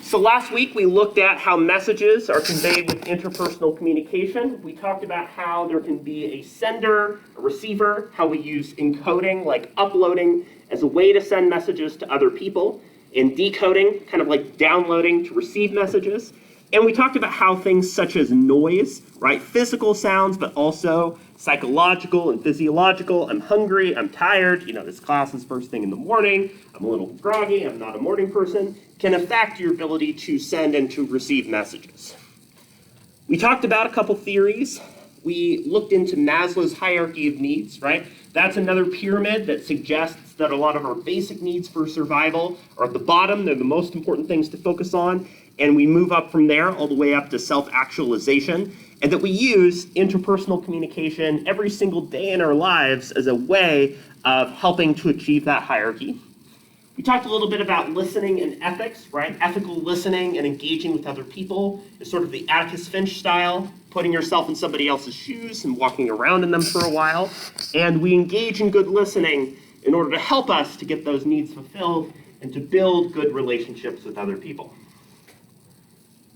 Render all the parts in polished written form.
So last week we looked at how messages are conveyed with interpersonal communication. We talked about how there can be a sender, a receiver, how we use encoding, like uploading, as a way to send messages to other people, and decoding, kind of like downloading to receive messages. And we talked about how things such as noise, right, physical sounds, but also psychological and physiological. I'm hungry, I'm tired, this class is first thing in the morning, I'm a little groggy, I'm not a morning person, can affect your ability to send and to receive messages. We talked about a couple theories. We looked into Maslow's hierarchy of needs, right? That's another pyramid that suggests that a lot of our basic needs for survival are at the bottom. They're the most important things to focus on. And we move up from there all the way up to self-actualization. And that we use interpersonal communication every single day in our lives as a way of helping to achieve that hierarchy. We talked a little bit about listening and ethics, right? Ethical listening and engaging with other people is sort of the Atticus Finch style, putting yourself in somebody else's shoes and walking around in them for a while. And we engage in good listening in order to help us to get those needs fulfilled and to build good relationships with other people.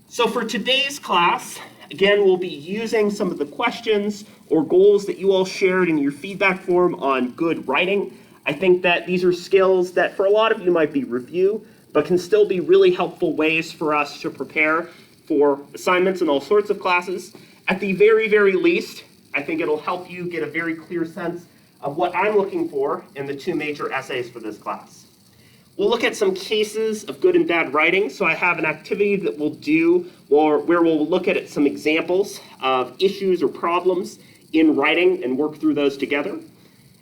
So for today's class, again, we'll be using some of the questions or goals that you all shared in your feedback form on good writing. I think that these are skills that for a lot of you might be review, but can still be really helpful ways for us to prepare for assignments in all sorts of classes. At the very, very least, I think it'll help you get a very clear sense of what I'm looking for in the two major essays for this class. We'll look at some cases of good and bad writing. So I have an activity that we'll do where we'll look at some examples of issues or problems in writing and work through those together.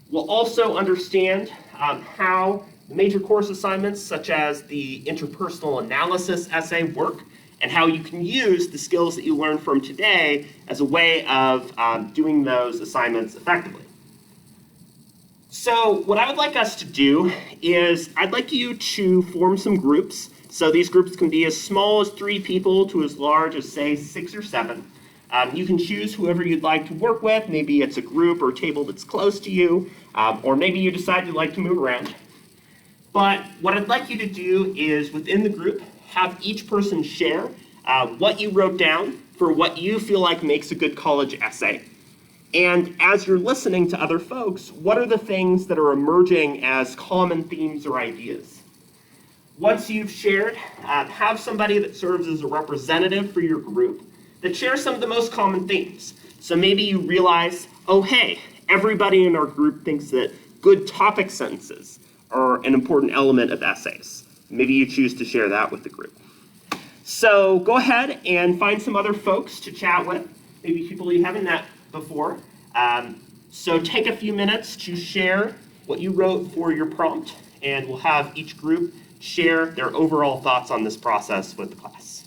We'll also understand how the major course assignments, such as the interpersonal analysis essay, work, and how you can use the skills that you learned from today as a way of doing those assignments effectively. So what I would like us to do is I'd like you to form some groups. So these groups can be as small as 3 people to as large as, say, 6 or 7. You can choose whoever you'd like to work with. Maybe it's a group or a table that's close to you, or maybe you decide you'd like to move around. But what I'd like you to do is, within the group, have each person share what you wrote down for what you feel like makes a good college essay. And as you're listening to other folks, what are the things that are emerging as common themes or ideas? Once you've shared, have somebody that serves as a representative for your group that shares some of the most common themes. So maybe you realize, oh hey, everybody in our group thinks that good topic sentences are an important element of essays. Maybe you choose to share that with the group. So go ahead and find some other folks to chat with, maybe people you haven't met before. So take a few minutes to share what you wrote for your prompt, and we'll have each group share their overall thoughts on this process with the class.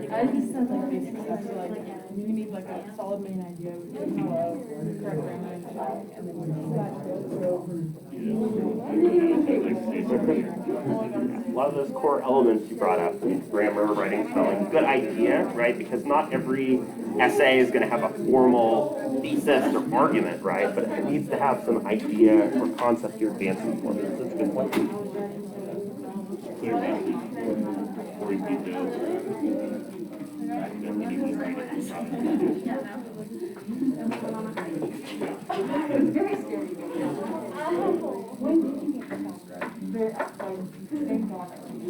I just said like basic stuff, so like you need like a solid main idea with hello, correct grammar and check, and then A lot of those core elements you brought up, grammar, writing, spelling, good idea, right? Because not every essay is going to have a formal thesis or argument, right? But it needs to have some idea or concept you're advancing for. So that's a good point.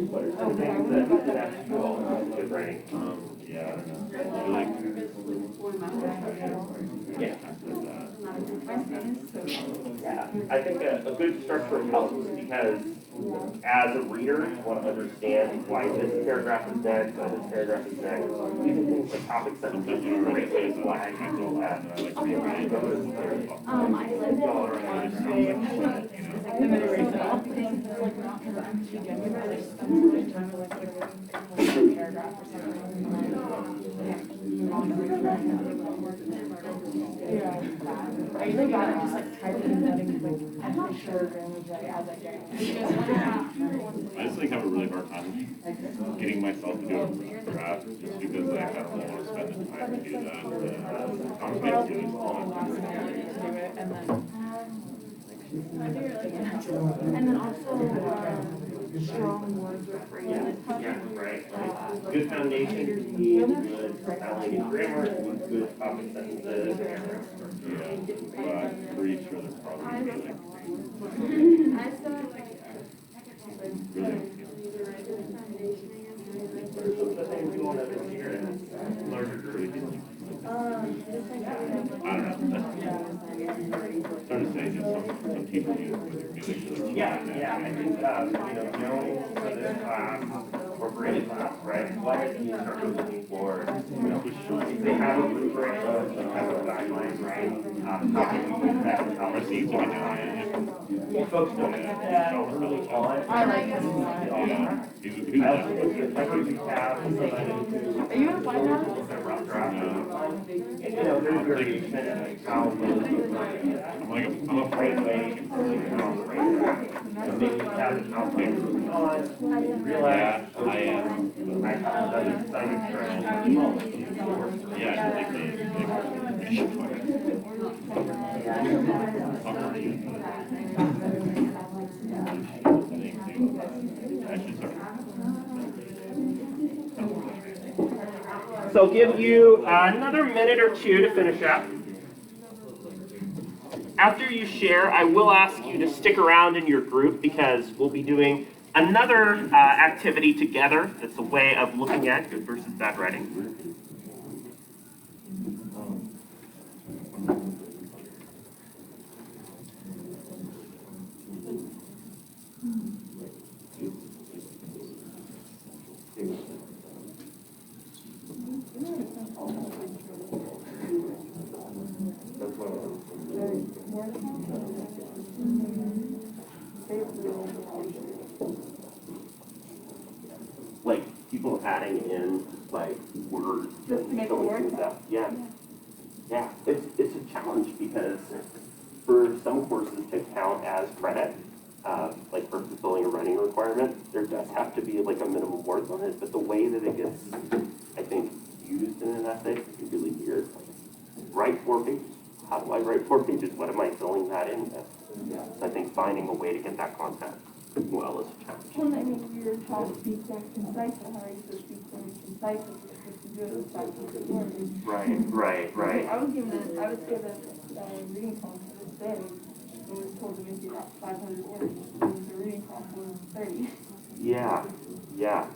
What are some things that actually go along with writing? Yeah, I think a good structure helps because as a reader, you want to understand why this paragraph is next, why this paragraph is next. Even things like topic sentences, great ways why people have paragraph or something. Move on to the yeah. I usually got it just like typing and letting like make sure grammar is right as I go. I just like have a really hard time getting myself to do a draft just because like I don't want to spend the time to do that. I'm really To do it and then. And then also strong words or phrases. Yeah, right. Good foundation, good spelling and grammar, good topic sentences. Yeah, but I'm pretty sure there's probably like really. There's some of the things you want to hear in larger groups. I don't know. Trying to say just some people use with your music. Yeah, I think, knowing for this class or for any class, right, what is the instructor looking for? If they have a rubric, they have a guideline, right? How can we use that? How much needs to be done? Folks don't use that early on. I like this one. I also think the cover we have is somebody Are you gonna find that? a rough draft. And, there's variation in how I'm a great way to maybe have an outbreak moving on, realize, I am. I have another exciting trend. Yeah, I think they should put it. So I'll give you another minute or two to finish up. After you share, I will ask you to stick around in your group because we'll be doing another activity together that's a way of looking at good versus bad writing. Like people adding in like words Just to make it work? stuff. Yeah. Yeah. It's a challenge because for some courses to count as credit, like for fulfilling a writing requirement, there does have to be like a minimum words on it, but the way that it gets, I think, used in an essay is really weird. Like, write 4 pages. How do I write 4 pages? What am I filling that in with? So I think finding a way to get that content well is a challenge. Well, I mean, you're taught to speak concise, so how are you supposed to speak concise if you're supposed to do it with 500 words? Right. I was given a reading prompt for this day, and was told to make it about 500 words, and the reading prompt was 30. Yeah.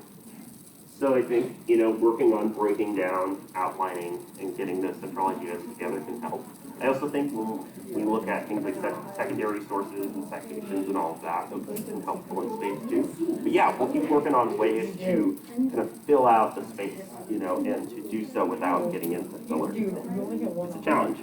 So I think, working on breaking down, outlining, and getting the central ideas together can help. I also think when we look at things like secondary sources and citations and all of that, those can be helpful in space too. But yeah, we'll keep working on ways to kind of fill out the space, and to do so without getting into filler. It's a challenge.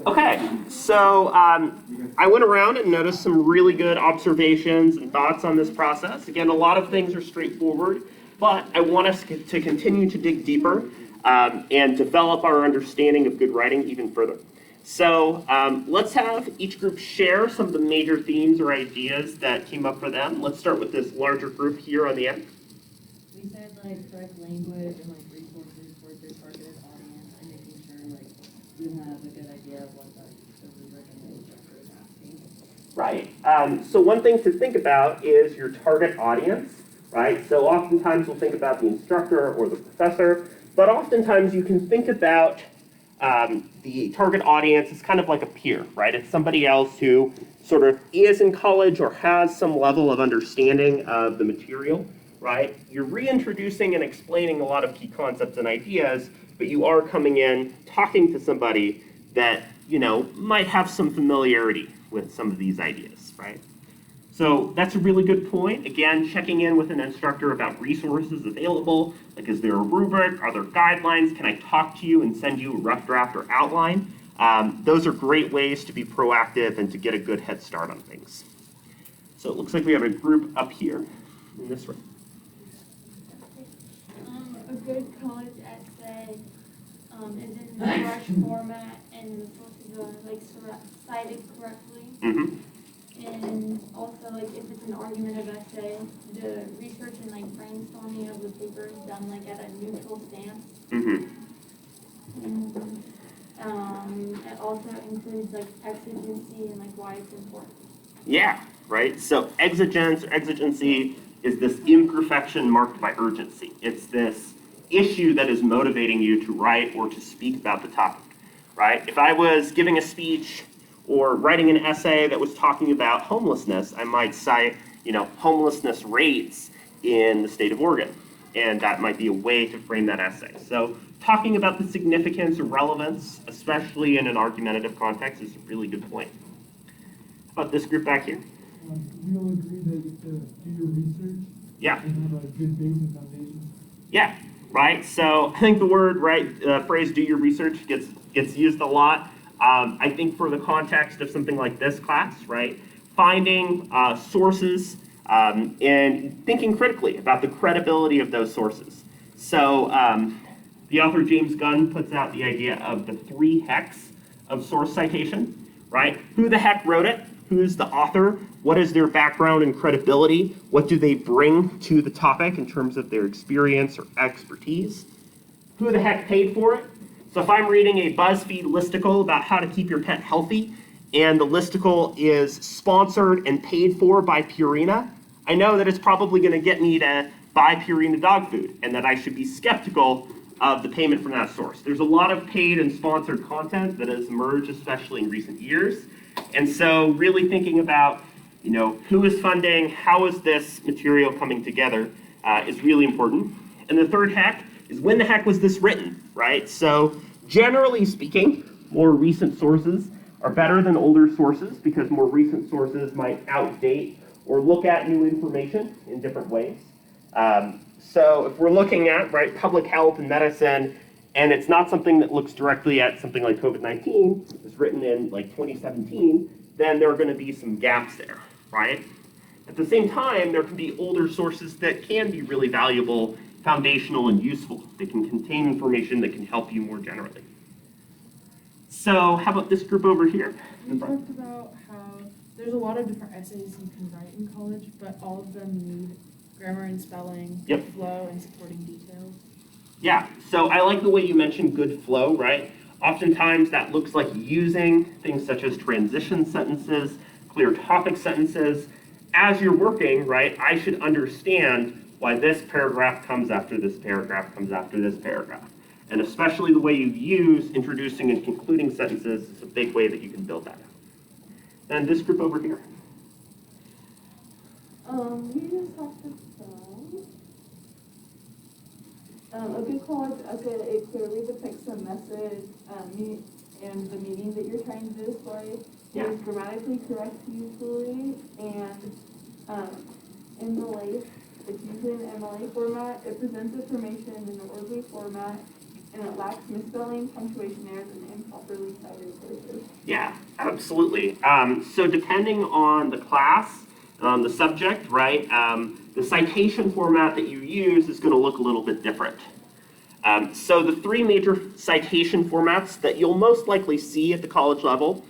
Okay, so I went around and noticed some really good observations and thoughts on this process. Again, a lot of things are straightforward, but I want us to continue to dig deeper and develop our understanding of good writing even further. So let's have each group share some of the major themes or ideas that came up for them. Let's start with this larger group here on the end. We said correct language and resources for their targeted audience and making sure you have a good idea of what the rubric and the instructor is asking. Right. So one thing to think about is your target audience, right? So oftentimes we'll think about the instructor or the professor, but oftentimes you can think about the target audience as kind of like a peer, right? It's somebody else who sort of is in college or has some level of understanding of the material, right? You're reintroducing and explaining a lot of key concepts and ideas, but you are coming in, talking to somebody that, might have some familiarity with some of these ideas, right? So that's a really good point. Again, checking in with an instructor about resources available, like is there a rubric, are there guidelines, can I talk to you and send you a rough draft or outline? Those are great ways to be proactive and to get a good head start on things. So it looks like we have a group up here in this room. A good college essay is in the rush format and the sources are like cited correctly. Mm-hmm. And also like if it's an argumentative essay, the research and like brainstorming of the paper is done like at a neutral stance. Mm-hmm. And it also includes like exigency and like why it's important. Yeah, right? So exigence or exigency is this imperfection marked by urgency. It's this issue that is motivating you to write or to speak about the topic, right? If I was giving a speech or writing an essay that was talking about homelessness, I might cite, homelessness rates in the state of Oregon. And that might be a way to frame that essay. So talking about the significance or relevance, especially in an argumentative context, is a really good point. How about this group back here? We all agree that you have to do your research Yeah. and have a good base and foundation. Yeah, right. So I think the word, phrase "do your research" gets used a lot. I think for the context of something like this class, right, finding sources and thinking critically about the credibility of those sources. So the author James Gunn puts out the idea of the 3 hecks of source citation, right? Who the heck wrote it? Who's the author? What is their background and credibility? What do they bring to the topic in terms of their experience or expertise? Who the heck paid for it? So if I'm reading a BuzzFeed listicle about how to keep your pet healthy, and the listicle is sponsored and paid for by Purina, I know that it's probably going to get me to buy Purina dog food, and that I should be skeptical of the payment from that source. There's a lot of paid and sponsored content that has emerged, especially in recent years. And so really thinking about, who is funding, how is this material coming together is really important. And the third heck is when the heck was this written, right? So generally speaking, more recent sources are better than older sources because more recent sources might outdate or look at new information in different ways. So if we're looking at, public health and medicine, and it's not something that looks directly at something like COVID-19, it's written in 2017, then there are going to be some gaps there, right? At the same time, there can be older sources that can be really valuable, foundational, and useful. They can contain information that can help you more generally. So how about this group over here? We talked about how there's a lot of different essays you can write in college, but all of them need grammar and spelling, Yep. flow, and supporting details. Yeah, so I like the way you mentioned good flow, right? Oftentimes that looks like using things such as transition sentences, clear topic sentences. As you're working, right, I should understand why this paragraph comes after this paragraph comes after this paragraph. And especially the way you use introducing and concluding sentences is a big way that you can build that out. And this group over here. We just have to a good college essay, it clearly depicts the message and the meaning that you're trying to display. Yeah. It is grammatically correct usually, and in the LATE, it's usually in MLA format. It presents information in an orderly format, and it lacks misspelling, punctuation errors, and improperly cited sources. Yeah, absolutely. So depending on the class, the subject, right, the citation format that you use is going to look a little bit different. So the 3 major citation formats that you'll most likely see at the college level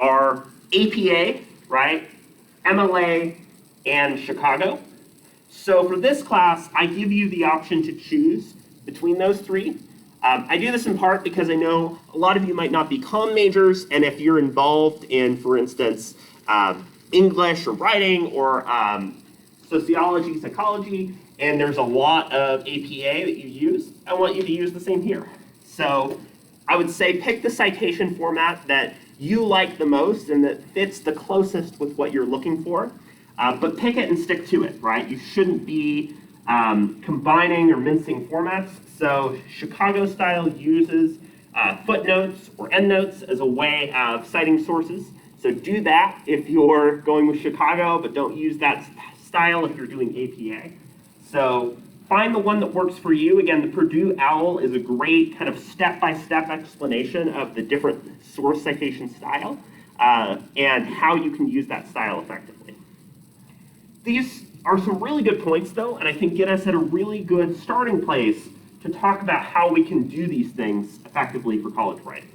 are APA, right, MLA, and Chicago. So for this class, I give you the option to choose between those 3. I do this in part because I know a lot of you might not be comm majors, and if you're involved in, for instance, English or writing or sociology, psychology, and there's a lot of APA that you use, I want you to use the same here. So I would say pick the citation format that you like the most and that fits the closest with what you're looking for, but pick it and stick to it, right? You shouldn't be combining or mincing formats. So Chicago style uses footnotes or endnotes as a way of citing sources. So do that if you're going with Chicago, but don't use that style if you're doing APA. So find the one that works for you. Again, the Purdue OWL is a great kind of step-by-step explanation of the different source citation style and how you can use that style effectively. These are some really good points, though, and I think get us at a really good starting place to talk about how we can do these things effectively for college writing.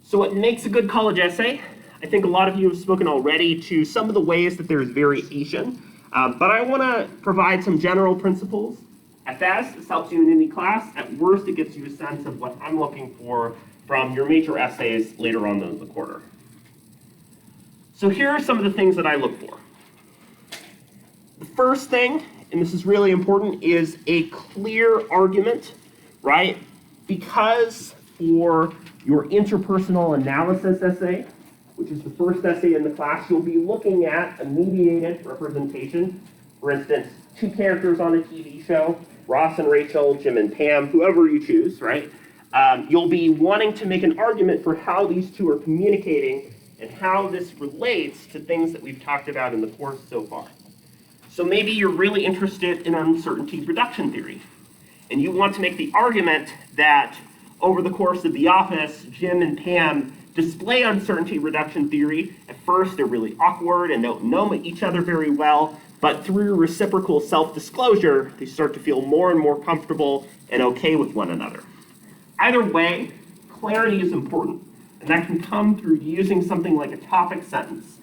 So what makes a good college essay? I think a lot of you have spoken already to some of the ways that there's variation, but I want to provide some general principles. At best, this helps you in any class. At worst, it gives you a sense of what I'm looking for from your major essays later on in the quarter. So here are some of the things that I look for. The first thing, and this is really important, is a clear argument, right? Because for your interpersonal analysis essay, which is the first essay in the class, you'll be looking at a mediated representation. For instance, two characters on a TV show, Ross and Rachel, Jim and Pam, whoever you choose, right? You'll be wanting to make an argument for how these two are communicating and how this relates to things that we've talked about in the course so far. So maybe you're really interested in uncertainty reduction theory, and you want to make the argument that over the course of The Office, Jim and Pam display uncertainty reduction theory. At first, they're really awkward and don't know each other very well, but through reciprocal self-disclosure, they start to feel more and more comfortable and okay with one another. Either way, clarity is important, and that can come through using something like a topic sentence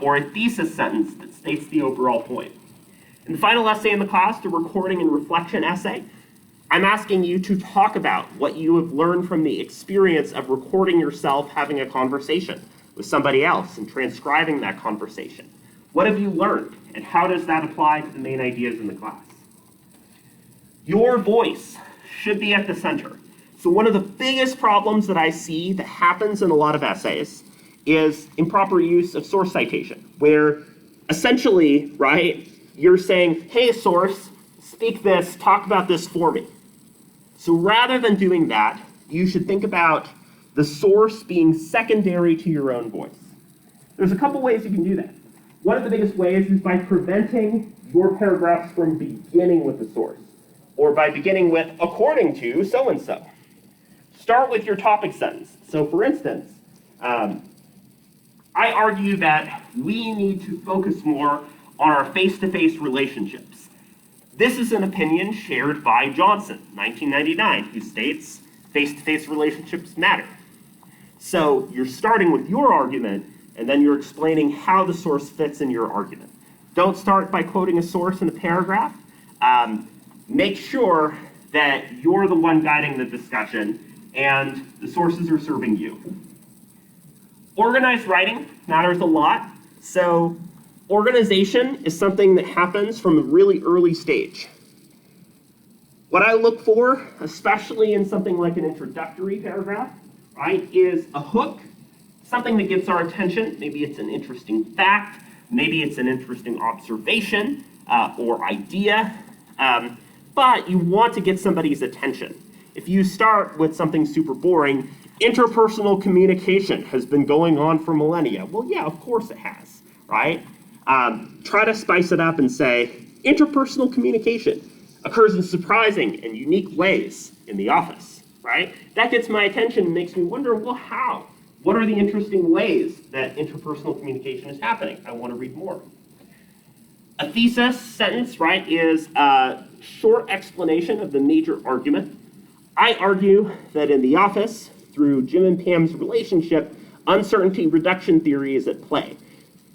or a thesis sentence that states the overall point. In the final essay in the class, the recording and reflection essay, I'm asking you to talk about what you have learned from the experience of recording yourself having a conversation with somebody else and transcribing that conversation. What have you learned, and how does that apply to the main ideas in the class? Your voice should be at the center. So one of the biggest problems that I see that happens in a lot of essays is improper use of source citation, where essentially, right, you're saying, hey, source, speak this, talk about this for me. So rather than doing that, you should think about the source being secondary to your own voice. There's a couple ways you can do that. One of the biggest ways is by preventing your paragraphs from beginning with the source, or by beginning with, according to so-and-so. Start with your topic sentence. So for instance, I argue that we need to focus more on our face-to-face relationships. This is an opinion shared by Johnson, 1999, who states face-to-face relationships matter. So you're starting with your argument, and then you're explaining how the source fits in your argument. Don't start by quoting a source in a paragraph. Make sure that you're the one guiding the discussion, and the sources are serving you. Organized writing matters a lot. So organization is something that happens from a really early stage. What I look for, especially in something like an introductory paragraph, right, is a hook, something that gets our attention. Maybe it's an interesting fact, maybe it's an interesting observation or idea, but you want to get somebody's attention. If you start with something super boring, interpersonal communication has been going on for millennia. Well, yeah, of course it has, right? Try to spice it up and say, interpersonal communication occurs in surprising and unique ways in the office, right? That gets my attention and makes me wonder, well, how? What are the interesting ways that interpersonal communication is happening? I want to read more. A thesis sentence, right, is a short explanation of the major argument. I argue that in The Office, through Jim and Pam's relationship, uncertainty reduction theory is at play.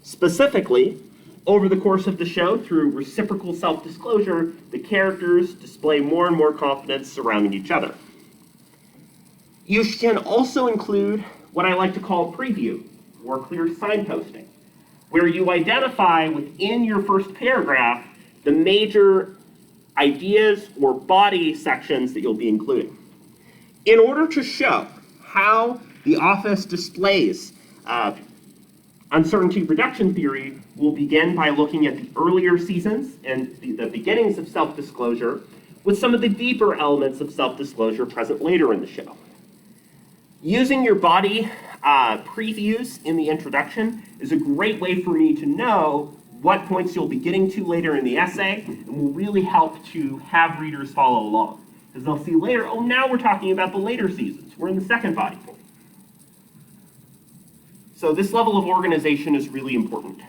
Specifically, over the course of the show, through reciprocal self-disclosure, the characters display more and more confidence surrounding each other. You can also include what I like to call preview, or clear signposting, where you identify within your first paragraph the major ideas or body sections that you'll be including. In order to show how The Office displays uncertainty reduction theory, we'll begin by looking at the earlier seasons and the beginnings of self-disclosure with some of the deeper elements of self-disclosure present later in the show. Using your body previews in the introduction is a great way for me to know what points you'll be getting to later in the essay, and will really help to have readers follow along. Because they'll see later, oh, now we're talking about the later seasons. We're in the second body point. So this level of organization is really important.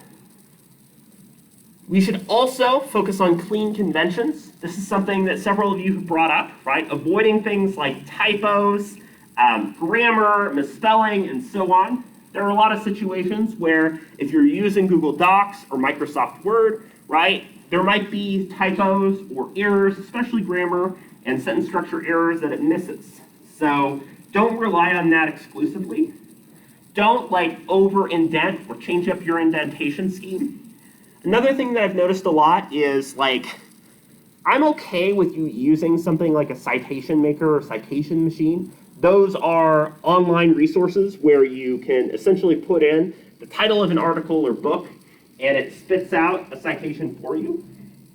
We should also focus on clean conventions. This is something that several of you have brought up, right? Avoiding things like typos, grammar, misspelling, and so on. There are a lot of situations where if you're using Google Docs or Microsoft Word, right, there might be typos or errors, especially grammar and sentence structure errors that it misses. So don't rely on that exclusively. Don't over indent or change up your indentation scheme. Another thing that I've noticed a lot is I'm okay with you using something like a citation maker or citation machine. Those are online resources where you can essentially put in the title of an article or book and it spits out a citation for you.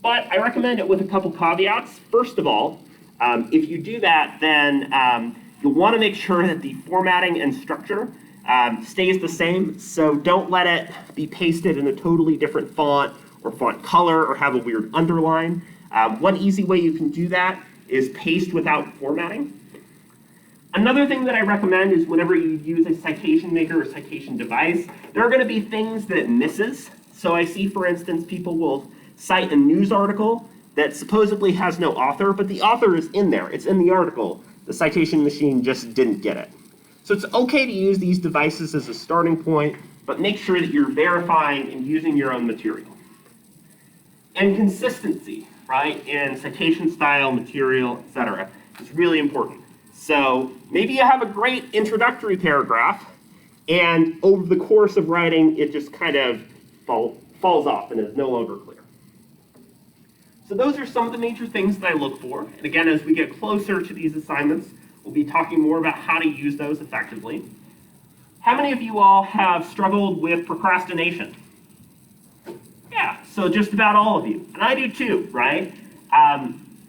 But I recommend it with a couple caveats. First of all, if you do that, then you'll want to make sure that the formatting and structure stays the same. So don't let it be pasted in a totally different font or font color or have a weird underline. One easy way you can do that is paste without formatting. Another thing that I recommend is whenever you use a citation maker or citation device, there are going to be things that it misses. So I see, for instance, people will cite a news article that supposedly has no author, but the author is in there. It's in the article. The citation machine just didn't get it. So it's okay to use these devices as a starting point, but make sure that you're verifying and using your own material. And consistency, right, in citation style, material, etc., is really important. So maybe you have a great introductory paragraph, and over the course of writing, it just kind of falls off and is no longer clear. So those are some of the major things that I look for. And again, as we get closer to these assignments, we'll be talking more about how to use those effectively. How many of you all have struggled with procrastination? Yeah, so just about all of you. And I do too, right?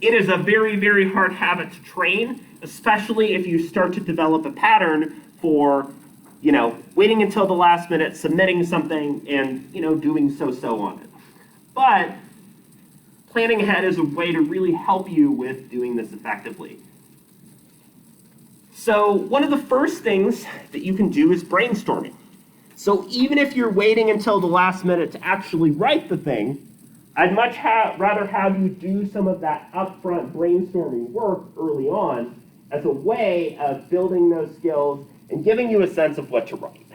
It is a very, very hard habit to train, especially if you start to develop a pattern for, waiting until the last minute, submitting something, and, doing so on it. But planning ahead is a way to really help you with doing this effectively. So one of the first things that you can do is brainstorming. So even if you're waiting until the last minute to actually write the thing, I'd much rather have you do some of that upfront brainstorming work early on as a way of building those skills and giving you a sense of what to write.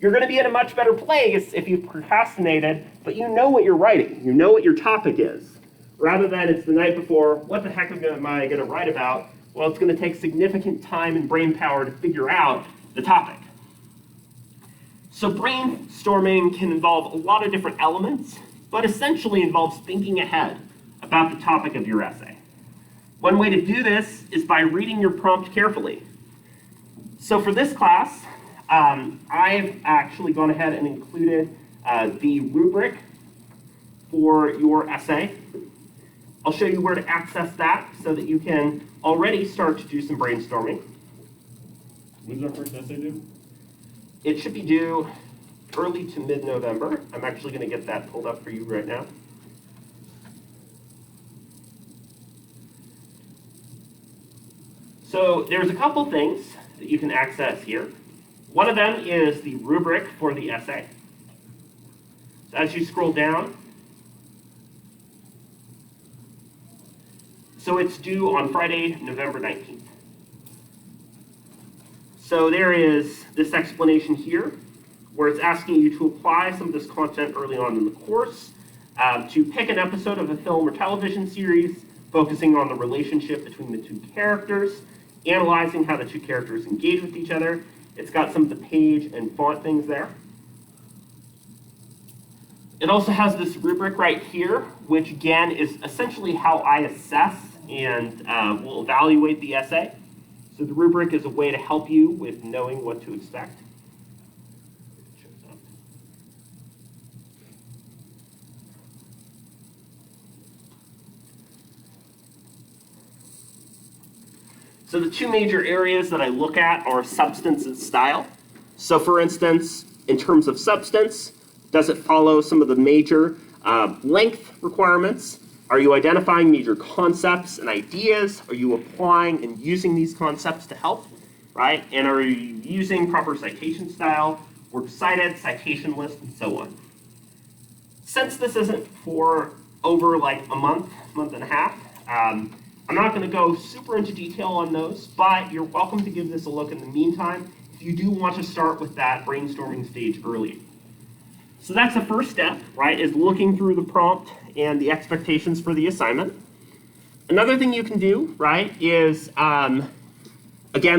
You're going to be in a much better place if you've procrastinated, but you know what you're writing. You know what your topic is. Rather than it's the night before, what the heck am I going to write about? Well, it's going to take significant time and brain power to figure out the topic. So brainstorming can involve a lot of different elements, but essentially involves thinking ahead about the topic of your essay. One way to do this is by reading your prompt carefully. So for this class, I've actually gone ahead and included the rubric for your essay. I'll show you where to access that so that you can already start to do some brainstorming. When does our first essay due? It should be due early to mid-November. I'm actually going to get that pulled up for you right now. So there's a couple things that you can access here. One of them is the rubric for the essay. So as you scroll down, so it's due on Friday, November 19th. So there is this explanation here where it's asking you to apply some of this content early on in the course, to pick an episode of a film or television series focusing on the relationship between the two characters, analyzing how the two characters engage with each other. It's got some of the page and font things there. It also has this rubric right here, which again is essentially how I assess and will evaluate the essay. So the rubric is a way to help you with knowing what to expect. It shows up. So the two major areas that I look at are substance and style. So for instance, in terms of substance, does it follow some of the major length requirements? Are you identifying major concepts and ideas? Are you applying and using these concepts to help, right? And are you using proper citation style, works cited, citation list, and so on? Since this isn't for over like a month and a half, I'm not going to go super into detail on those, but you're welcome to give this a look in the meantime if you do want to start with that brainstorming stage early. So that's the first step, right, is looking through the prompt and the expectations for the assignment. Another thing you can do, right, is, again,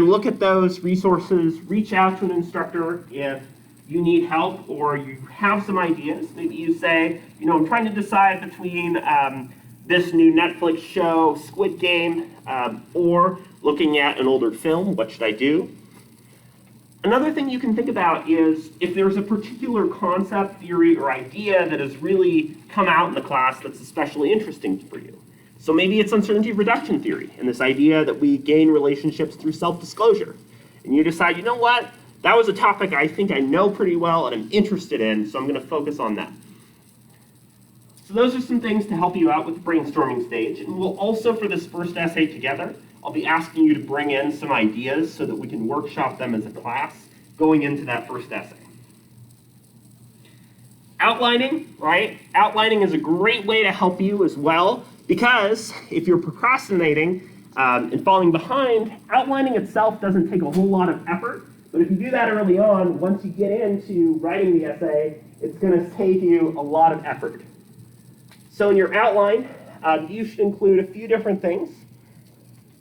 look at those resources, reach out to an instructor if you need help or you have some ideas. Maybe you say, you know, I'm trying to decide between this new Netflix show, Squid Game, or looking at an older film, what should I do? Another thing you can think about is if there's a particular concept, theory, or idea that has really come out in the class that's especially interesting for you. So maybe it's uncertainty reduction theory and this idea that we gain relationships through self-disclosure. And you decide, you know what, that was a topic I think I know pretty well and I'm interested in, so I'm going to focus on that. So those are some things to help you out with the brainstorming stage. And we'll also, for this first essay together, I'll be asking you to bring in some ideas so that we can workshop them as a class going into that first essay. Outlining, right? Outlining is a great way to help you as well, because if you're procrastinating and falling behind, outlining itself doesn't take a whole lot of effort. But if you do that early on, once you get into writing the essay, it's going to save you a lot of effort. So in your outline, you should include a few different things.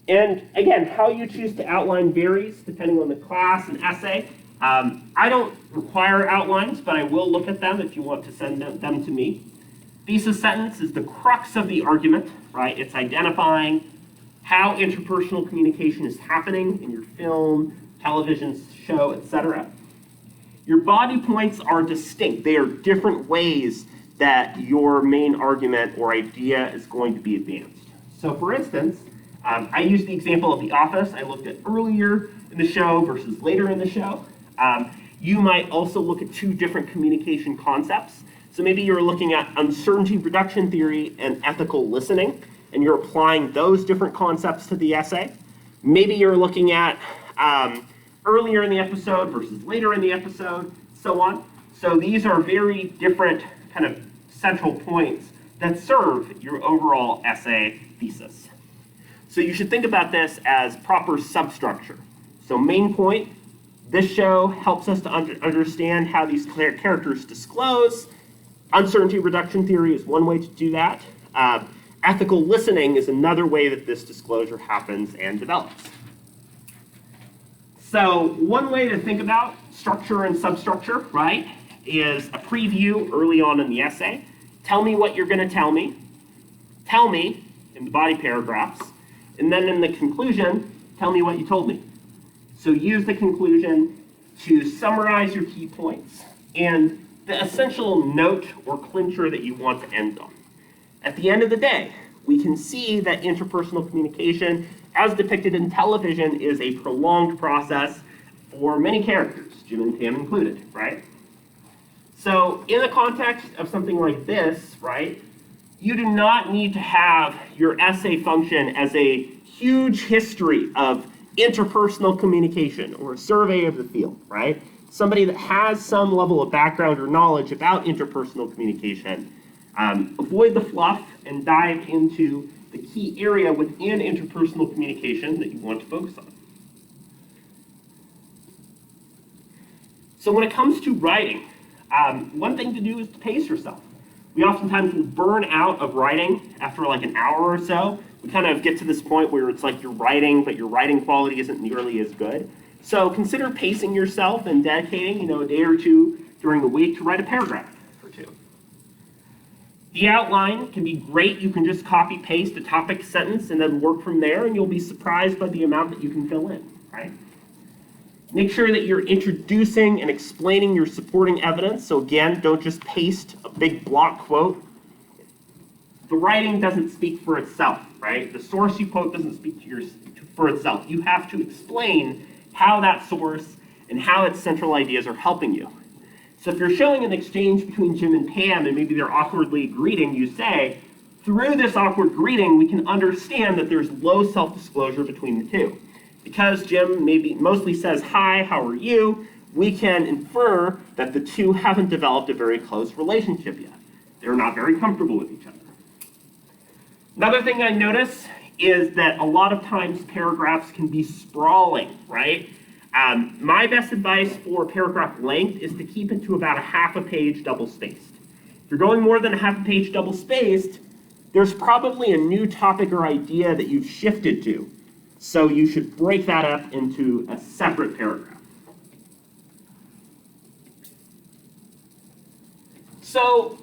And again, how you choose to outline varies depending on the class and essay. I don't require outlines, but I will look at them if you want to send them to me. Thesis sentence is the crux of the argument, right? It's identifying how interpersonal communication is happening in your film, television show, etc. Your body points are distinct. They are different ways that your main argument or idea is going to be advanced. So for instance, I used the example of The Office. I looked at earlier in the show versus later in the show. You might also look at two different communication concepts. So maybe you're looking at uncertainty reduction theory and ethical listening, and you're applying those different concepts to the essay. Maybe you're looking at earlier in the episode versus later in the episode, so on. So these are very different kind of central points that serve your overall essay thesis. So you should think about this as proper substructure. So main point, this show helps us to understand how these characters disclose. Uncertainty reduction theory is one way to do that. Ethical listening is another way that this disclosure happens and develops. So one way to think about structure and substructure, right, is a preview early on in the essay. Tell me what you're going to tell me. Tell me in the body paragraphs. And then in the conclusion, tell me what you told me. So use the conclusion to summarize your key points and the essential note or clincher that you want to end on. At the end of the day, we can see that interpersonal communication, as depicted in television, is a prolonged process for many characters, Jim and Pam included, right? So in the context of something like this, right, you do not need to have your essay function as a huge history of interpersonal communication or a survey of the field, right? Somebody that has some level of background or knowledge about interpersonal communication. Avoid the fluff and dive into the key area within interpersonal communication that you want to focus on. So when it comes to writing, one thing to do is to pace yourself. We oftentimes will burn out of writing after like an hour or so. We kind of get to this point where it's like you're writing, but your writing quality isn't nearly as good. So consider pacing yourself and dedicating, a day or two during the week to write a paragraph or two. The outline can be great. You can just copy paste a topic sentence and then work from there, and you'll be surprised by the amount that you can fill in, right? Make sure that you're introducing and explaining your supporting evidence. So again, don't just paste a big block quote. The writing doesn't speak for itself, right? The source you quote doesn't speak for itself. You have to explain how that source and how its central ideas are helping you. So if you're showing an exchange between Jim and Pam and maybe they're awkwardly greeting, you say, through this awkward greeting, we can understand that there's low self-disclosure between the two. Because Jim mostly says, hi, how are you? We can infer that the two haven't developed a very close relationship yet. They're not very comfortable with each other. Another thing I notice is that a lot of times paragraphs can be sprawling, right? My best advice for paragraph length is to keep it to about a half a page double-spaced. If you're going more than a half a page double-spaced, there's probably a new topic or idea that you've shifted to. So you should break that up into a separate paragraph. So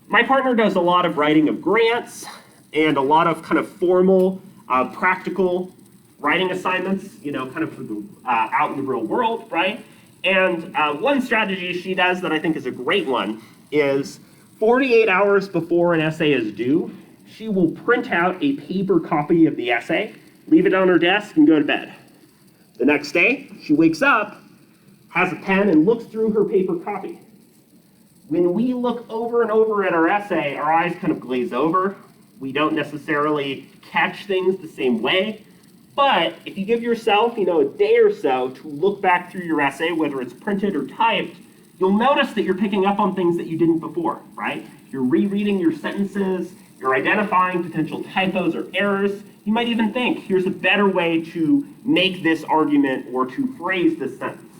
my partner does a lot of writing of grants and a lot of kind of formal, practical writing assignments, you know, kind of for the, out in the real world, right? And one strategy she does that I think is a great one is 48 hours before an essay is due, she will print out a paper copy of the essay, leave it on her desk, and go to bed. The next day, she wakes up, has a pen, and looks through her paper copy. When we look over and over at our essay, our eyes kind of glaze over. We don't necessarily catch things the same way. But if you give yourself, you know, a day or so to look back through your essay, whether it's printed or typed, you'll notice that you're picking up on things that you didn't before, right? You're rereading your sentences, you're identifying potential typos or errors. You might even think, here's a better way to make this argument or to phrase this sentence.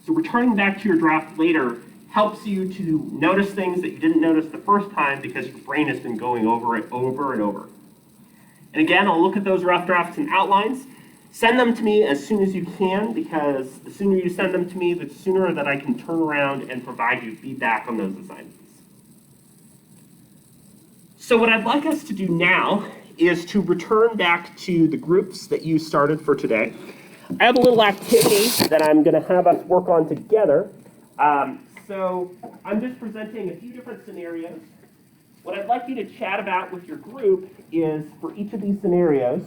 So returning back to your draft later helps you to notice things that you didn't notice the first time because your brain has been going over it over and over. And again, I'll look at those rough drafts and outlines. Send them to me as soon as you can, because the sooner you send them to me, the sooner that I can turn around and provide you feedback on those assignments. So what I'd like us to do now is to return back to the groups that you started for today. I have a little activity that I'm going to have us work on together. So I'm just presenting a few different scenarios. What I'd like you to chat about with your group is, for each of these scenarios,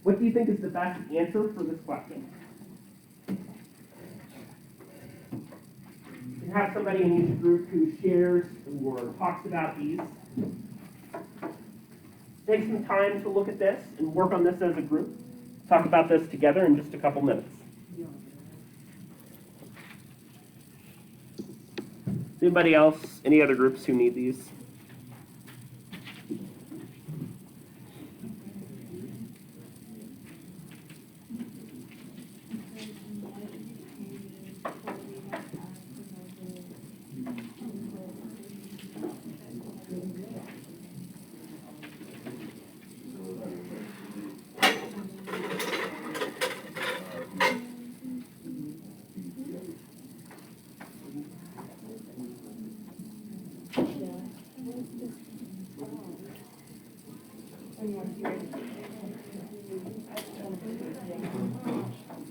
what do you think is the best answer for this question? You can have somebody in each group who shares or talks about these. Take some time to look at this and work on this as a group. Talk about this together in just a couple minutes. Anybody else? Any other groups who need these?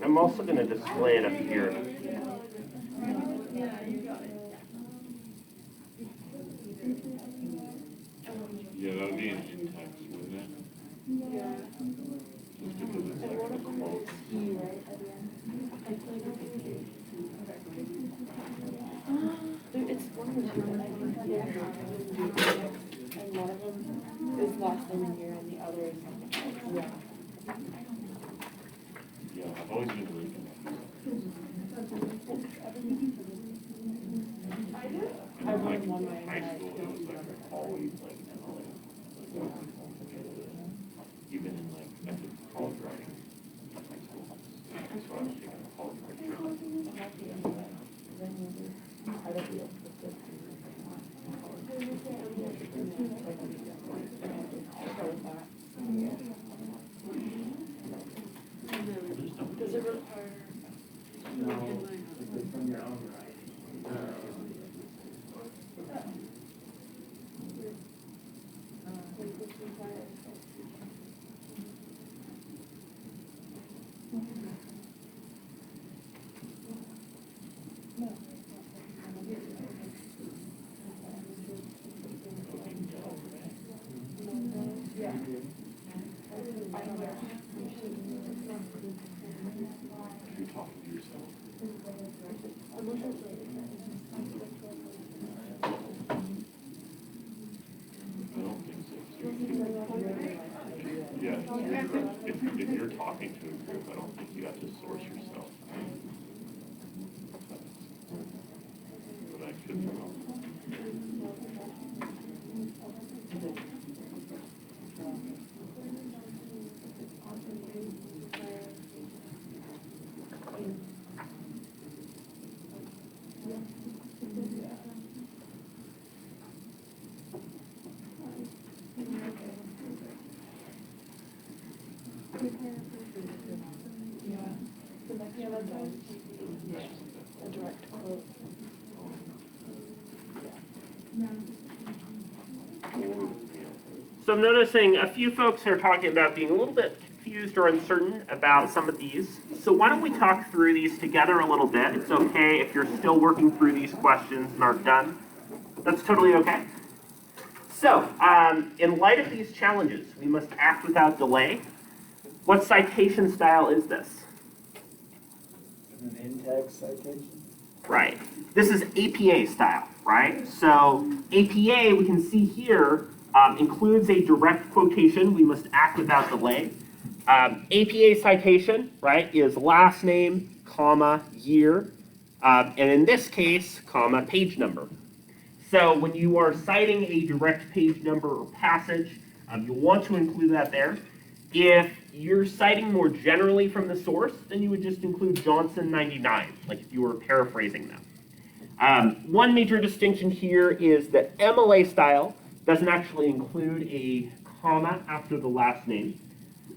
I'm also going to display it up here. Yeah, that would be in text, wouldn't it? Yeah. Just because it's like a quote. It's one of the two, and one of them is last name in here, and the other is yeah. Yeah, I've always been really confused. I won one way. High school, it was like always like, even in like, I did college writing in high school. So I was taking a college writing. Does it require? From your own right. You're talking to yourself. I don't think so. Yeah, if you're talking to a group, I don't think you have to source yourself. should come out. So I'm noticing a few folks are talking about being a little bit confused or uncertain about some of these. So why don't we talk through these together a little bit? It's okay if you're still working through these questions and aren't done. That's totally okay. So, in light of these challenges, we must act without delay. What citation style is this? An in-text citation? Right. This is APA style, right? So APA, we can see here, includes a direct quotation. We must act without delay. APA citation, right, is last name, comma, year, and in this case, comma, page number. So when you are citing a direct page number or passage, you'll want to include that there. If you're citing more generally from the source, then you would just include Johnson 99, like if you were paraphrasing them. One major distinction here is that MLA style doesn't actually include a comma after the last name.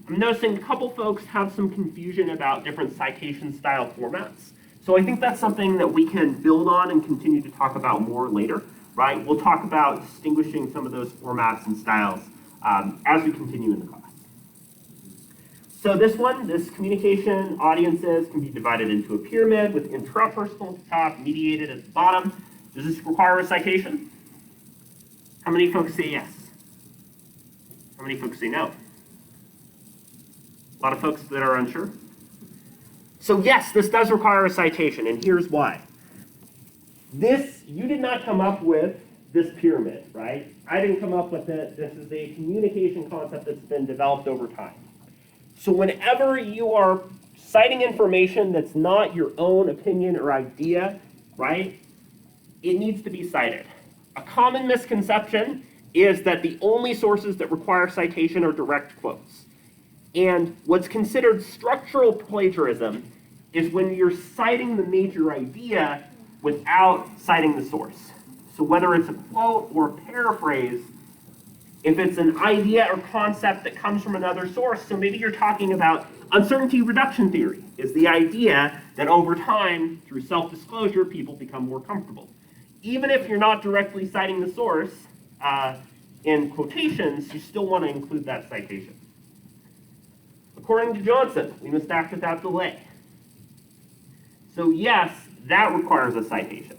I'm noticing a couple folks have some confusion about different citation style formats. So I think that's something that we can build on and continue to talk about more later, right? We'll talk about distinguishing some of those formats and styles as we continue in the class. So this one, this communication audiences can be divided into a pyramid with intrapersonal at the top, mediated at the bottom. Does this require a citation? How many folks say yes? How many folks say no? A lot of folks that are unsure. So yes, this does require a citation, and here's why. You did not come up with this pyramid, right? I didn't come up with it. This is a communication concept that's been developed over time. So whenever you are citing information that's not your own opinion or idea, right, it needs to be cited. A common misconception is that the only sources that require citation are direct quotes. And what's considered structural plagiarism is when you're citing the major idea without citing the source. So whether it's a quote or a paraphrase, if it's an idea or concept that comes from another source, so maybe you're talking about uncertainty reduction theory, is the idea that over time, through self-disclosure, people become more comfortable. Even if you're not directly citing the source in quotations, you still want to include that citation. According to Johnson, we must act without delay. So yes, that requires a citation.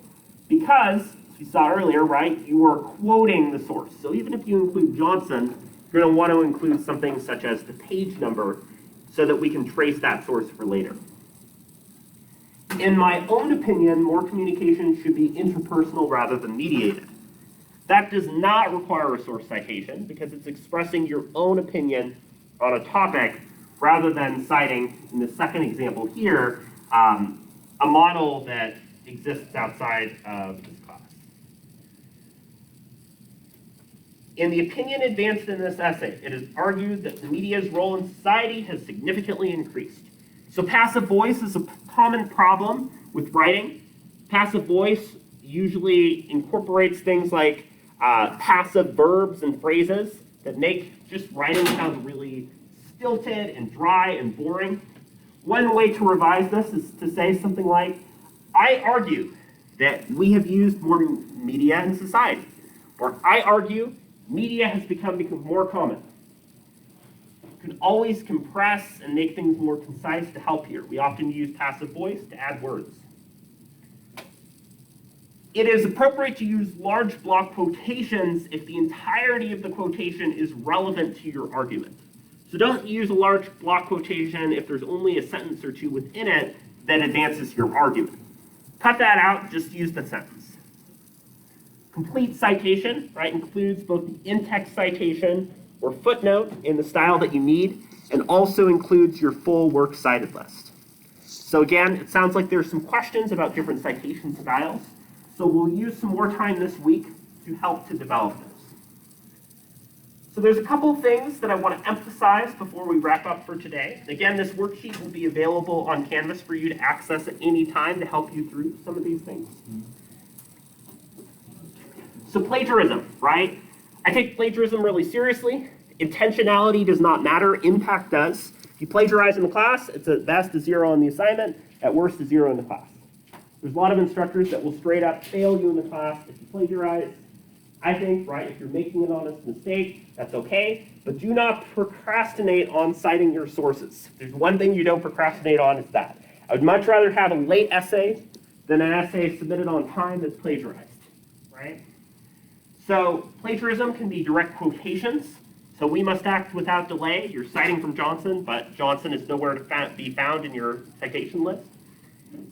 Because, as we saw earlier, right, you are quoting the source. So even if you include Johnson, you're going to want to include something such as the page number so that we can trace that source for later. In my own opinion, more communication should be interpersonal rather than mediated. That does not require a source citation because it's expressing your own opinion on a topic rather than citing, in the second example here, a model that exists outside of this class. In the opinion advanced in this essay, it is argued that the media's role in society has significantly increased. So passive voice is a common problem with writing. Passive voice usually incorporates things like passive verbs and phrases that make just writing sound really stilted and dry and boring. One way to revise this is to say something like, I argue that we have used more media in society. Or I argue media has become more common. You can always compress and make things more concise to help here. We often use passive voice to add words. It is appropriate to use large block quotations if the entirety of the quotation is relevant to your argument. So don't use a large block quotation if there's only a sentence or two within it that advances your argument. Cut that out, just use the sentence. Complete citation, right, includes both the in-text citation or footnote in the style that you need, and also includes your full works cited list. So again, it sounds like there's some questions about different citation styles. So we'll use some more time this week to help to develop those. So there's a couple things that I want to emphasize before we wrap up for today. Again, this worksheet will be available on Canvas for you to access at any time to help you through some of these things. So plagiarism, right? I take plagiarism really seriously. Intentionality does not matter, impact does. If you plagiarize in the class, it's at best a 0 on the assignment, at worst a 0 in the class. There's a lot of instructors that will straight up fail you in the class if you plagiarize. I think, right, if you're making an honest mistake, that's okay, but do not procrastinate on citing your sources. If there's one thing you don't procrastinate on, it's that. I would much rather have a late essay than an essay submitted on time that's plagiarized, right? So plagiarism can be direct quotations. So we must act without delay. You're citing from Johnson, but Johnson is nowhere to be found in your citation list.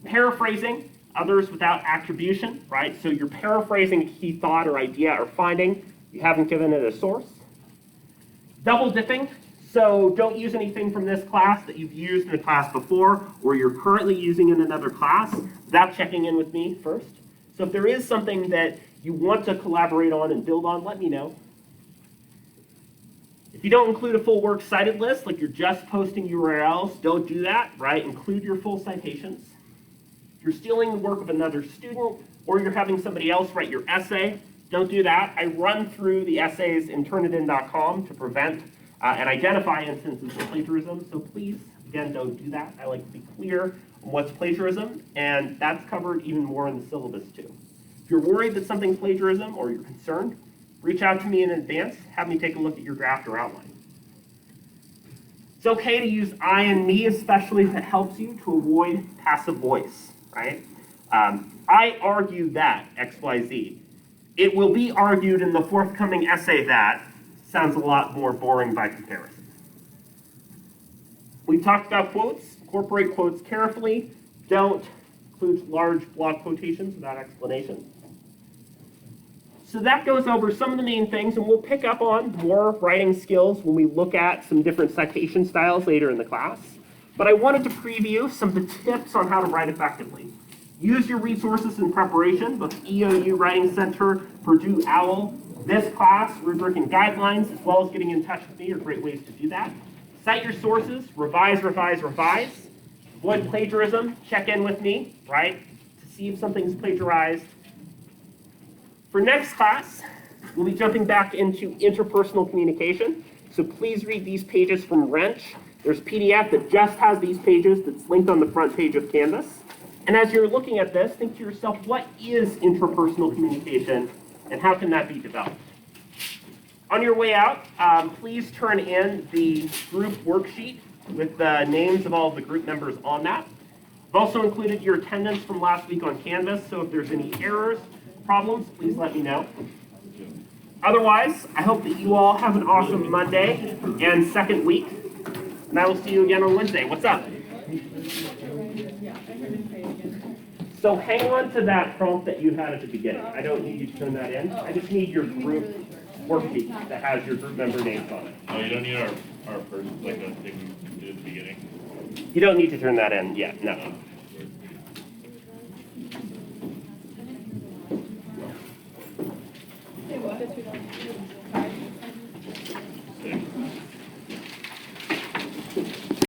Paraphrasing others without attribution, right? So you're paraphrasing a key thought or idea or finding. You haven't given it a source. Double dipping. So don't use anything from this class that you've used in a class before or you're currently using in another class without checking in with me first. So if there is something that you want to collaborate on and build on, let me know. If you don't include a full works cited list, like you're just posting URLs, don't do that, right? Include your full citations. If you're stealing the work of another student or you're having somebody else write your essay, don't do that. I run through the essays in turnitin.com to prevent and identify instances of plagiarism, so please, again, don't do that. I like to be clear on what's plagiarism, and that's covered even more in the syllabus too. If you're worried that something's plagiarism or you're concerned, reach out to me in advance, have me take a look at your draft or outline. It's okay to use I and me, especially if it helps you to avoid passive voice, right? I argue that, XYZ. It will be argued in the forthcoming essay that sounds a lot more boring by comparison. We've talked about quotes. Incorporate quotes carefully. Don't include large block quotations without explanation. So that goes over some of the main things, and we'll pick up on more writing skills when we look at some different citation styles later in the class. But I wanted to preview some of the tips on how to write effectively. Use your resources in preparation, both EOU Writing Center, Purdue OWL, this class, rubric and guidelines, as well as getting in touch with me are great ways to do that. Cite your sources, revise, revise, revise. Avoid plagiarism, check in with me, right, to see if something's plagiarized. For next class, we'll be jumping back into interpersonal communication. So please read these pages from Wrench. There's PDF that just has these pages that's linked on the front page of Canvas. And as you're looking at this, think to yourself, what is interpersonal communication and how can that be developed? On your way out, please turn in the group worksheet with the names of all of the group members on that. I've also included your attendance from last week on Canvas, so if there's any errors, problems, please let me know. Otherwise, I hope that you all have an awesome Monday and second week, and I will see you again on Wednesday. What's up? So hang on to that prompt that you had at the beginning. I don't need you to turn that in. I just need your group worksheet that has your group member names on it. Oh, you don't need our first, like, a thing we did at the beginning? You don't need to turn that in yet, no.